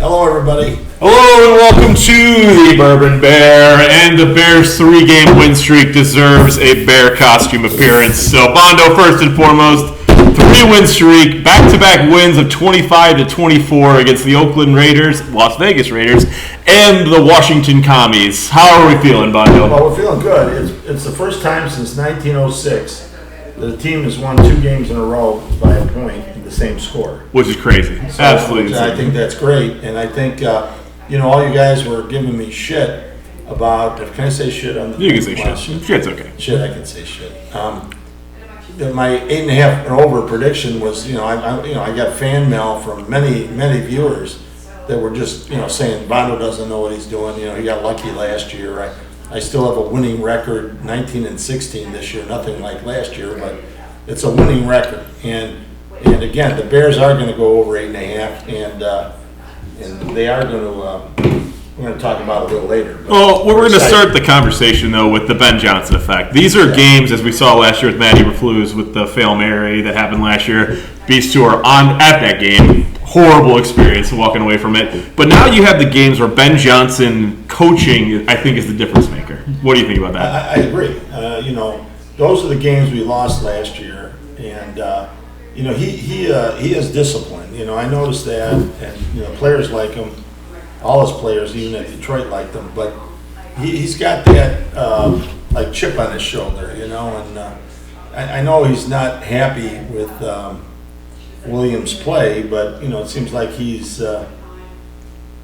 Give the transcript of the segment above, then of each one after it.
Hello, everybody. Hello and welcome to the Bourbon Bear, and the Bears' 3-game win streak deserves a bear costume appearance. So Bondo, first and foremost, 3-win streak, back-to-back wins of 25-24 against the Oakland Raiders, Las Vegas Raiders, and the Washington Commies. How are we feeling, Bondo? Well, we're feeling good. It's the first time since 1906 that the team has won 2 games in a row by a point in the same score. Which is crazy. So, Absolutely insane. I think that's great, and I think, all you guys were giving me shit about, can I say shit on the You can say shit. Shit's okay. Shit, I can say shit. My 8.5 and over prediction was, I got fan mail from many viewers that were just, saying Bondo doesn't know what he's doing. He got lucky last year. I still have a winning record, 19-16 this year. Nothing like last year, but it's a winning record. And again, the Bears are going to go over 8.5, and they are going to. We're going to talk about it a little later. Well, we're going to start the conversation, though, with the Ben Johnson effect. These are games, as we saw last year with Matty Reflus with the Fail Mary that happened last year. These two are on at that game. Horrible experience walking away from it. But now you have the games where Ben Johnson coaching, I think, is the difference maker. What do you think about that? I agree. Those are the games we lost last year. And, he is disciplined. I noticed that. And, players like him. All his players, even at Detroit, liked him, but he's got that chip on his shoulder, and I know he's not happy with Williams' play, but it seems like he's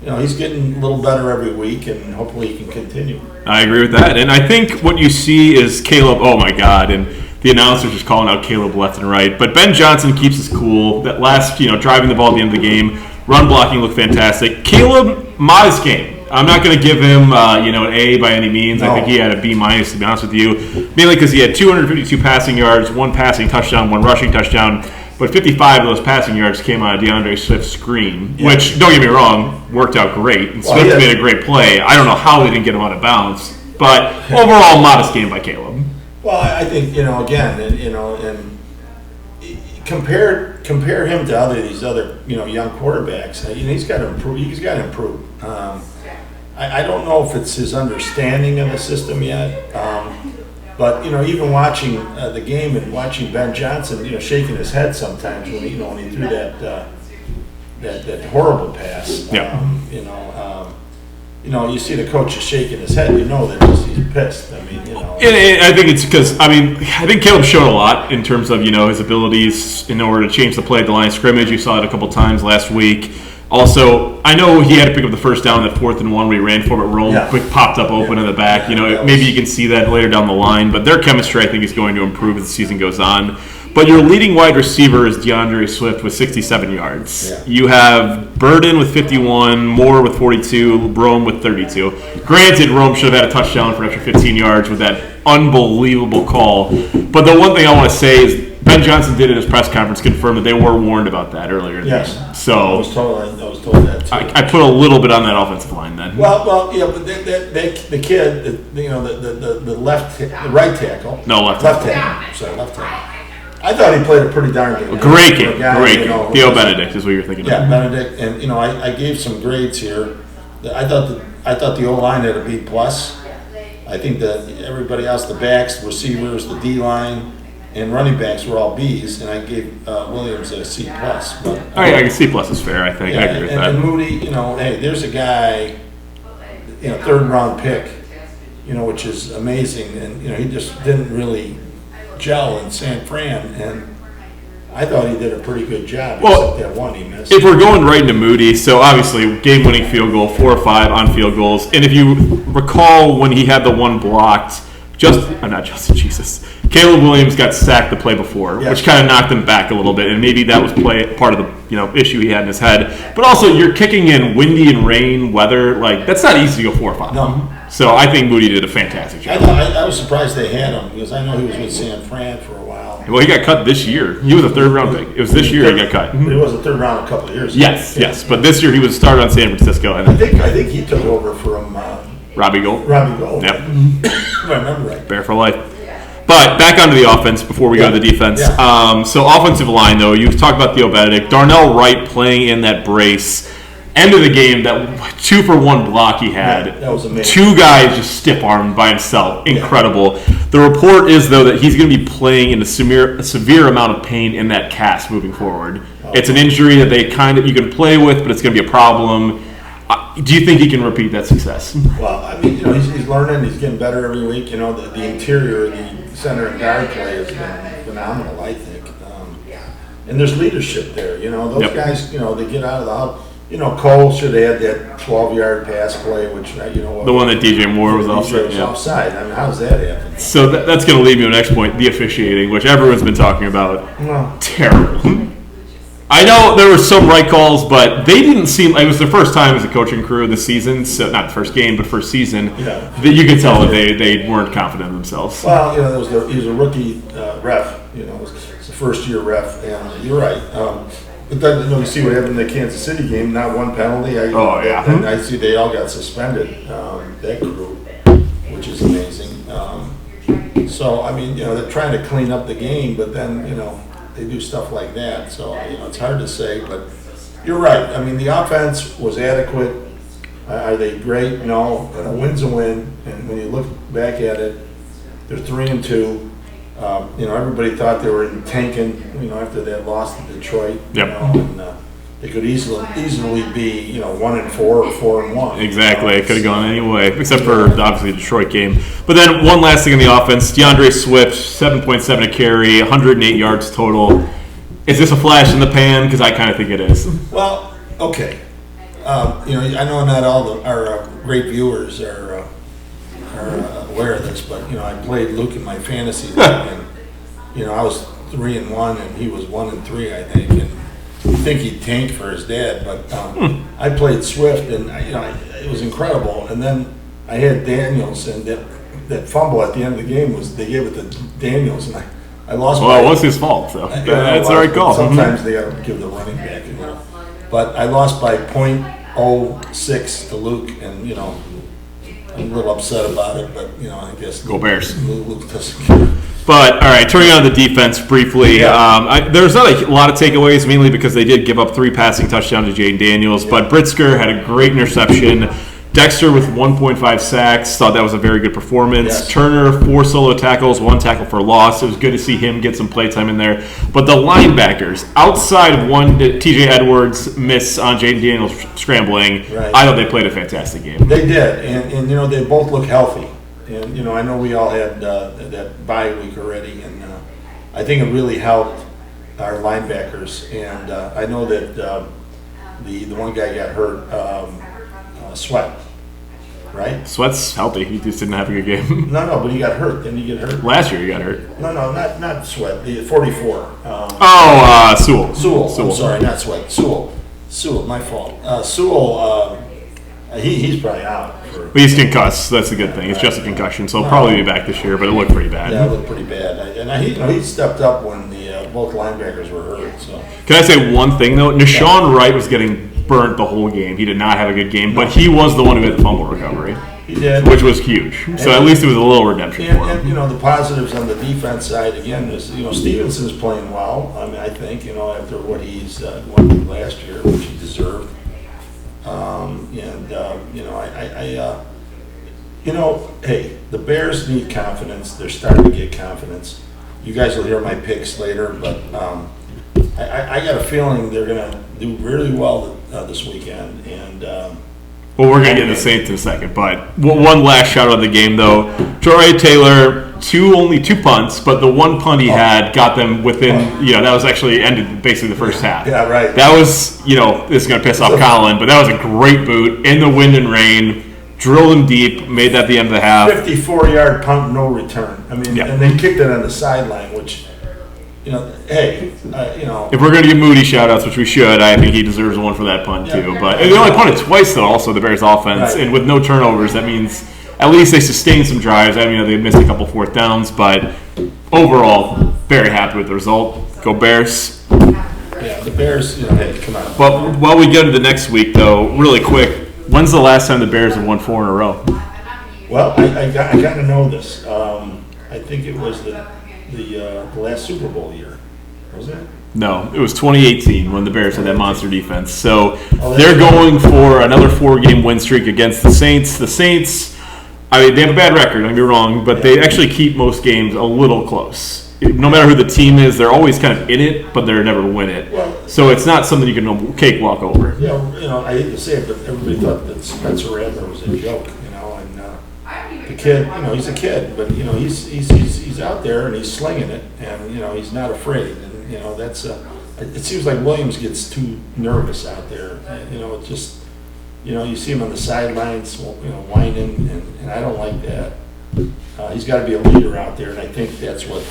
getting a little better every week, and hopefully he can continue. I agree with that, and I think what you see is Caleb. Oh my God! And the announcers just calling out Caleb left and right, but Ben Johnson keeps us cool. That last, driving the ball at the end of the game. Run blocking looked fantastic. Caleb, modest game. I'm not going to give him, an A by any means. No. I think he had a B minus, to be honest with you, mainly because he had 252 passing yards, 1 passing touchdown, 1 rushing touchdown, but 55 of those passing yards came out of DeAndre Swift's screen, which, don't get me wrong, worked out great. And Swift made a great play. I don't know how they didn't get him out of bounds, but overall, modest game by Caleb. Well, I think, and compare him to these other young quarterbacks. He's got to improve. He's got to improve. I don't know if it's his understanding of the system yet, but even watching the game and watching Ben Johnson, shaking his head sometimes when he threw that horrible pass. Yeah. You see the coach is shaking his head. That he's pissed. And I think it's because I think Caleb showed a lot in terms of his abilities in order to change the play at the line of scrimmage. You saw it a couple times last week. Also, I know he had to pick up the first down, that 4th and 1 where he ran for it, quick popped up open in the back. Maybe you can see that later down the line. But their chemistry, I think, is going to improve as the season goes on. But your leading wide receiver is DeAndre Swift with 67 yards. Yeah. You have Burden with 51, Moore with 42, Rome with 32. Granted, Rome should have had a touchdown for an extra 15 yards with that unbelievable call. But the one thing I want to say is Ben Johnson did at his press conference confirm that they were warned about that earlier in the game. So I was told that too. I put a little bit on that offensive line then. Well, but the kid, the right tackle. No, left tackle. Sorry, left tackle. I thought he played a pretty darn good game. Great game. Theo Benedict is what you're thinking of. Yeah, Benedict, and I gave some grades here. I thought the O-line had a B+. I think that everybody else, the backs, the receivers, the D-line, and running backs were all Bs, and I gave Williams a C+. But C+ is fair, I think. I agree with that. And Moody, hey, there's a guy, 3rd round pick, which is amazing, and he just didn't really gel in San Fran, and I thought he did a pretty good job. Except that one he missed. If we're going right into Moody, so obviously game-winning field goal, 4 or 5 on field goals, and if you recall when he had the one blocked, Caleb Williams got sacked the play before, which kind of knocked him back a little bit, and maybe that was part of the issue he had in his head. But also, you're kicking in windy and rain weather, that's not easy to go 4 or 5. No. So I think Moody did a fantastic job. I was surprised they had him because I know he was with San Fran for a while. Well, he got cut this year. He was a 3rd round pick. It was this year he got cut. But he was a 3rd round a couple of years ago. Yes. But this year he was started on San Francisco. And I think he took over from Robbie Gold. Yep. If I remember right. Bear for life. But back onto the offense before we go to the defense. Yeah. So offensive line, though, you talked about Theo Benedict. Darnell Wright playing in that brace. End of the game, that 2-for-1 block he had. Yeah, that was amazing. 2 guys just stiff-armed by himself. Incredible. The report is, though, that he's going to be playing in a severe amount of pain in that cast moving forward. It's an injury that you can play with, but it's going to be a problem. Do you think he can repeat that success? Well, I mean, he's learning. He's getting better every week. The interior, the center and guard play has been phenomenal, I think. And there's leadership there. Those guys, they get out of the house. Cole should have had that 12-yard pass play, which, the one that DJ Moore was offside. Yeah. Offside. I mean, how's that happen? So that's going to lead me to the next point, the officiating, which everyone's been talking about. Well, terrible. I know there were some right calls, but they didn't seem like it was their first time as a coaching crew this season. So not the first game, but first season. Yeah. That you could tell that they weren't confident in themselves. Well, he was a rookie ref. It was a first-year ref, and you're right. But then you see what happened in the Kansas City game. Not one penalty. And I see they all got suspended. That crew, which is amazing. So I mean, they're trying to clean up the game, but then they do stuff like that. So it's hard to say, but you're right. I mean, the offense was adequate. Are they great? No. But a win's a win. And when you look back at it, they're 3-2. Everybody thought they were tanking. After that loss to Detroit. Yep. And they could easily be 1-4 or 4-1. Exactly. It could have gone any way, except for obviously the Detroit game. But then one last thing on the offense: DeAndre Swift, 7.7 a carry, 108 yards total. Is this a flash in the pan? Because I kind of think it is. Well, okay. I know not all our great viewers are aware of this, but I played Luke in my fantasy league, and I was 3-1 and he was 1-3, I think, and you think he'd tank for his dad, but I played Swift, and it was incredible. And then I had Daniels, and that fumble at the end of the game they gave it to Daniels, and I lost. Well, it was his fault, so that's the right call. Sometimes they got to give the running back, but I lost by .06 to Luke, and I'm a little upset about it, but I guess Go Bears. Luke doesn't care. But, all right, turning on the defense briefly, there's not a lot of takeaways, mainly because they did give up 3 passing touchdowns to Jaden Daniels, but Britzker had a great interception. Dexter with 1.5 sacks, thought that was a very good performance. Yes. Turner, 4 solo tackles, 1 tackle for loss. It was good to see him get some play time in there. But the linebackers, outside of one TJ Edwards miss on Jaden Daniels scrambling, Right. I thought they played a fantastic game. They did, and they both look healthy. And I know we all had that bye week already, and I think it really helped our linebackers. And I know that the one guy got hurt, Sweat, right? Sweat's healthy. He just didn't have a good game. No, but he got hurt. Didn't he get hurt? Last year he got hurt. No, not Sweat. The 44. Sewell. Sewell. I'm sorry, not Sweat. Sewell. My fault. Sewell. He's probably out. But he's concussed. So that's a good thing. It's just a concussion, so he'll probably be back this year. But it looked pretty bad. Yeah, it looked pretty bad. And he stepped up when both linebackers were hurt. So can I say one thing though? Nashawn Wright was getting burnt the whole game. He did not have a good game, but he was the one who had the fumble recovery. He did, which was huge. So at least it was a little redemption for him. And the positives on the defense side again is Stevenson's playing well. I mean, I think after what he's went through last year, which he deserved. Hey, the Bears need confidence. They're starting to get confidence. You guys will hear my picks later, but I got a feeling they're going to do really well this weekend. And well, we're going to get the Saints in a second, but one last shout out of the game, though. Troy Taylor, only two punts, but the one punt he had got them within, that was actually ended basically the first half. Yeah, right. That was, this is going to piss off Colin, but that was a great boot in the wind and rain. Drilled him deep, made that the end of the half. 54-yard punt, no return. I mean, and they kicked it on the sideline, which, If we're going to give Moody shout-outs, which we should, I think he deserves one for that punt, too. But they only punted twice, though, also, the Bears' offense. Right. And with no turnovers, that means at least they sustained some drives. I mean, they missed a couple fourth downs, but overall, very happy with the result. Go Bears. Yeah, the Bears, hey, come on. But while we go to the next week, though, really quick, when's the last time the Bears have won 4 in a row? Well, I got to know this. I think it was the last Super Bowl year. Was it? No, it was 2018 when the Bears had that monster defense. So Oh, they're going for another 4-game win streak against the Saints. The Saints, I mean, they have a bad record, don't get me wrong, but they actually keep most games a little close. No matter who the team is, they're always kind of in it, but they're never win it. Well, So it's not something you can cakewalk over. I hate to say it, but everybody thought that Spencer Radler was a joke, and the kid, he's a kid, but he's out there and he's slinging it, and he's not afraid, and that's it seems like Williams gets too nervous out there, it just you see him on the sidelines, whining, and I don't like that. He's got to be a leader out there, and I think that's what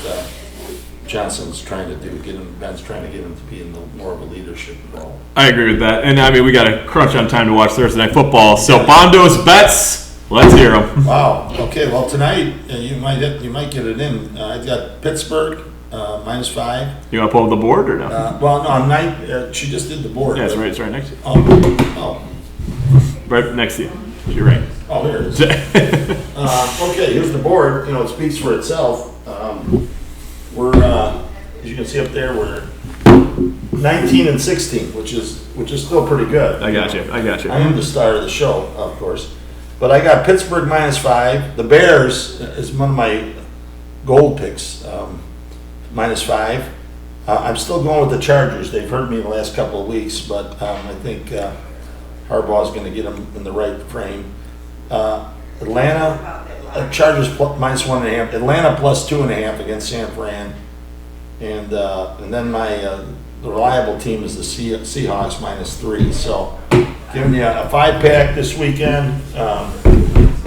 Johnson's trying to do. Ben's trying to get him to be in more of a leadership role. I agree with that. And I mean, we got to crunch on time to watch Thursday Night Football. So Bondo's bets, let's hear them. Wow. Okay. Well, tonight you might get it in. I've got Pittsburgh -5. You want to pull up the board or no? Well, no, I'm night. She just did the board. Yeah, it's right. It's right next to you. Oh. Right next to you. You're right. Oh, here it is. Okay, here's the board. It speaks for itself. We're, as you can see up there, we're 19-16, which is still pretty good. I got you. I am the star of the show, of course, but I got Pittsburgh -5. The Bears is one of my gold picks, -5. I'm still going with the Chargers. They've hurt me the last couple of weeks, but I think Harbaugh's going to get them in the right frame. Atlanta, Chargers -1.5. Atlanta +2.5 against San Fran, and then the reliable team is the Seahawks -3. So, giving you a 5-pack this weekend.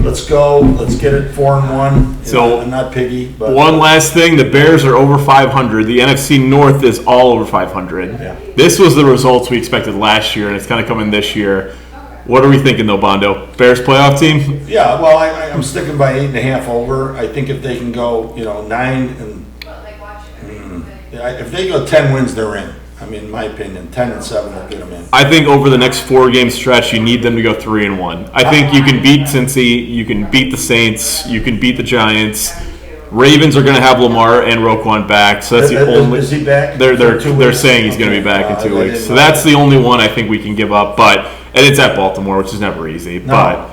Let's go. Let's get it 4-1. So I'm not piggy, but one last thing: the Bears are over 500. The NFC North is all over 500. Yeah. This was the results we expected last year, and it's kind of coming this year. What are we thinking, though, Bondo? Bears playoff team? Yeah, well, I'm sticking by 8.5 over. I think if they can go, 9 and if they go 10 wins, they're in. I mean, in my opinion, 10-7 will get them in. I think over the next 4-game stretch, you need them to go 3-1. I think you can beat Cincy, you can beat the Saints, you can beat the Giants. Ravens are going to have Lamar and Roquan back, so that's the only. Is he back? They're saying he's going to be back in 2 weeks, so that's the only one I think we can give up. And it's at Baltimore, which is never easy. No.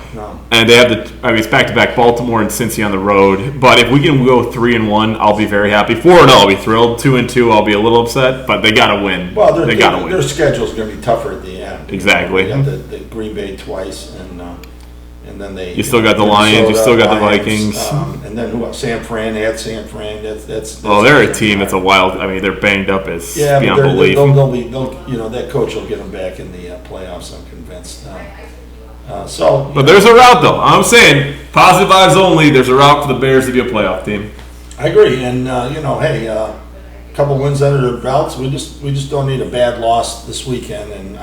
And they have it's back-to-back Baltimore and Cincy on the road. But if we can go 3-1, I'll be very happy. 4-0, I'll be thrilled. 2-2, I'll be a little upset. But they got to win. Well, they got to win. Their schedule's going to be tougher at the end. Exactly. They have the Green Bay twice, and then they. You still got the Lions. You still got the Vikings. And then who else? San Fran. They had San Fran. That's they're a team that's a wild. I mean, they're banged up as beyond but belief. they'll that coach will get them back in the playoffs. I'm convinced. But there's a route, though. I'm saying positive vibes only. There's a route for the Bears to be a playoff team. I agree, and hey, a couple wins under their belts. We just don't need a bad loss this weekend, and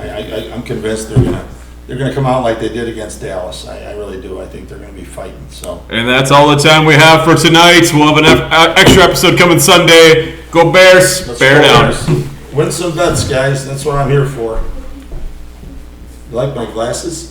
I'm convinced they're gonna come out like they did against Dallas. I really do. I think they're gonna be fighting. So. And that's all the time we have for tonight. We'll have an extra episode coming Sunday. Go Bears! Bear down. Bears. Win some bets, guys. That's what I'm here for. You like my glasses?